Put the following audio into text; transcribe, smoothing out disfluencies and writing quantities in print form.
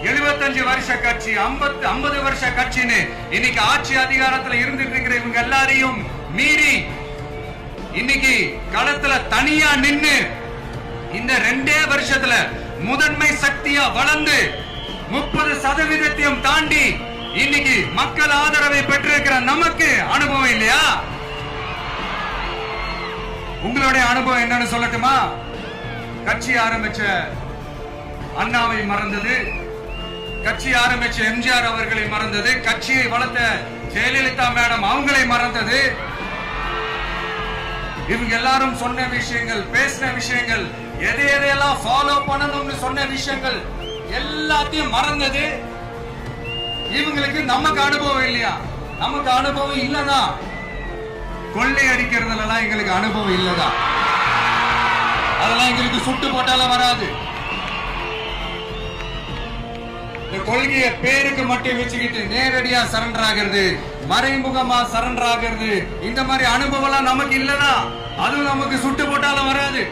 75 வருஷ கட்சி, 50 வருஷ கட்சின்னு இன்னைக்கு ஆட்சி அதிகாரத்துல இருந்துட்டு இருக்கிற இவங்க எல்லாரையும் மீறி இன்னைக்கு களத்துல தனியா நின்னு இந்த 2 வருஷத்துல முதன்மை சக்தியா வளர்ந்து 30% தாண்டி இன்னைக்கு மக்கள் ஆதரவை பெற்றிருக்கிற நமக்கு அனுபவம் இல்லையா? உங்களுடைய அனுபவம் என்னன்னு சொல்லட்டுமா? கட்சி ஆரம்பிச்ச அண்ணாவை மறந்தது, கட்சி ஆரம்பிச்ச எம்ஜிஆர் அவர்களை மறந்தது, கட்சியை வளர்த்த ஜெயலலிதா மேடம் அவங்களை மறந்தது. இவங்க எல்லாரும் சொன்ன விஷயங்கள், பேசின விஷயங்கள், எதையெல்லாம் ஃபாலோ பண்ணணும்னு சொன்ன விஷயங்கள் எல்லாத்தையும் மறந்தது. இவங்களுக்கு நமக்கு அனுபவம் இல்லையா? நமக்கு அனுபவம் இல்லதா? கொள்ளை அடிக்கிறதுல எங்களுக்கு அனுபவம் இல்லதா? அதெல்லாம் எங்களுக்கு சுட்டு போட்டாலும் வராது. இந்த கொள்கையை பேருக்கு மட்டும் வச்சுக்கிட்டு நேரடியா சரண்டர் ஆகிறது, மறைமுகமா சரண்டர் ஆகிறது, இந்த மாதிரி அனுபவம் நமக்கு இல்லதா? அதுவும் நமக்கு சுட்டு போட்டாலும் வராது.